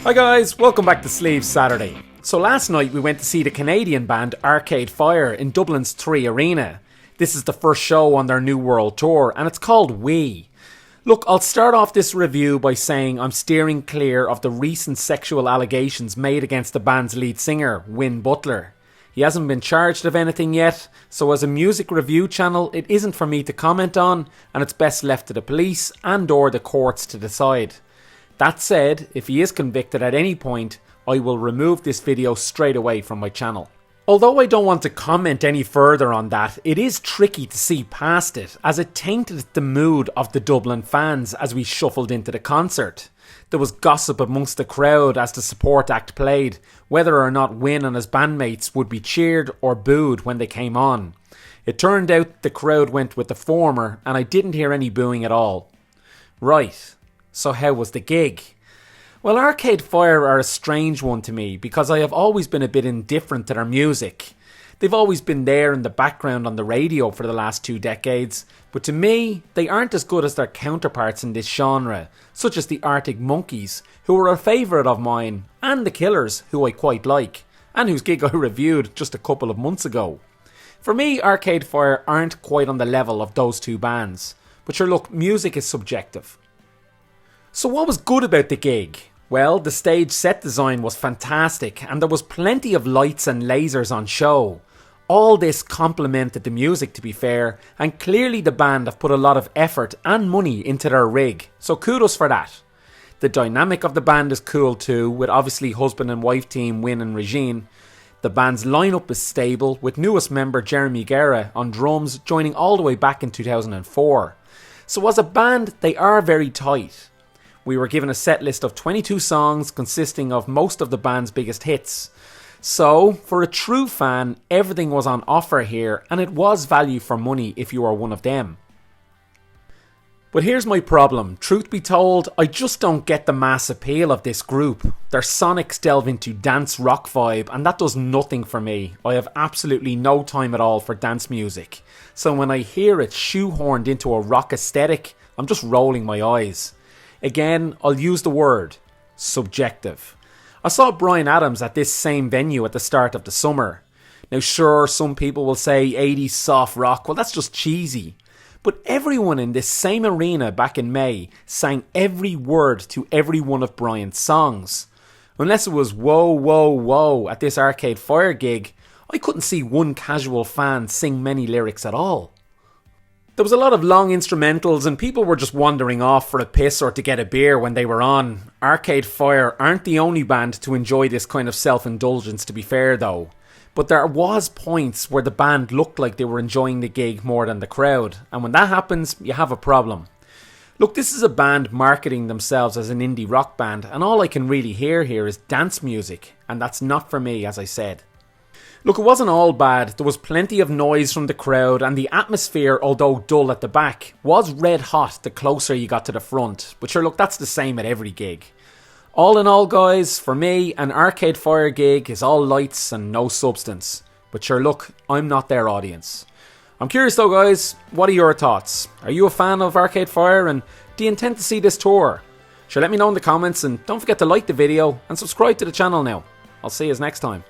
Hi guys, welcome back to Sleeves Saturday. So last night we went to see the Canadian band Arcade Fire in Dublin's 3 Arena. This is the first show on their new world tour and it's called We. Look, I'll start off this review by saying I'm steering clear of the recent sexual allegations made against the band's lead singer, Win Butler. He hasn't been charged of anything yet, so as a music review channel it isn't for me to comment on and it's best left to the police and or the courts to decide. That said, if he is convicted at any point, I will remove this video straight away from my channel. Although I don't want to comment any further on that, it is tricky to see past it, as it tainted the mood of the Dublin fans as we shuffled into the concert. There was gossip amongst the crowd as the support act played, whether or not Win and his bandmates would be cheered or booed when they came on. It turned out the crowd went with the former, and I didn't hear any booing at all. Right. So how was the gig? Well, Arcade Fire are a strange one to me because I have always been a bit indifferent to their music. They've always been there in the background on the radio for the last 2 decades, but to me, they aren't as good as their counterparts in this genre, such as the Arctic Monkeys, who are a favourite of mine, and the Killers, who I quite like, and whose gig I reviewed just a couple of months ago. For me, Arcade Fire aren't quite on the level of those 2 bands, but sure look, music is subjective. So what was good about the gig? Well, the stage set design was fantastic and there was plenty of lights and lasers on show. All this complemented the music, to be fair, and clearly the band have put a lot of effort and money into their rig, so kudos for that. The dynamic of the band is cool too, with obviously husband and wife team Win and Regine. The band's lineup is stable, with newest member Jeremy Guerra on drums joining all the way back in 2004. So as a band, they are very tight. We were given a set list of 22 songs consisting of most of the band's biggest hits. So, for a true fan, everything was on offer here and it was value for money if you are one of them. But here's my problem. Truth be told, I just don't get the mass appeal of this group. Their sonics delve into dance rock vibe and that does nothing for me. I have absolutely no time at all for dance music. So when I hear it shoehorned into a rock aesthetic, I'm just rolling my eyes. Again, I'll use the word subjective. I saw Bryan Adams at this same venue at the start of the summer. Now sure, some people will say 80s soft rock, well that's just cheesy. But everyone in this same arena back in May sang every word to every one of Bryan's songs. Unless it was whoa whoa whoa at this Arcade Fire gig, I couldn't see one casual fan sing many lyrics at all. There was a lot of long instrumentals and people were just wandering off for a piss or to get a beer when they were on. Arcade Fire aren't the only band to enjoy this kind of self-indulgence, to be fair though. But there was points where the band looked like they were enjoying the gig more than the crowd, and when that happens, you have a problem. Look, this is a band marketing themselves as an indie rock band, and all I can really hear here is dance music, and that's not for me, as I said. Look, it wasn't all bad. There was plenty of noise from the crowd and the atmosphere, although dull at the back, was red hot the closer you got to the front. But sure, look, that's the same at every gig. All in all, guys, for me, an Arcade Fire gig is all lights and no substance. But sure, look, I'm not their audience. I'm curious though, guys, what are your thoughts? Are you a fan of Arcade Fire and do you intend to see this tour? Sure, let me know in the comments and don't forget to like the video and subscribe to the channel now. I'll see you next time.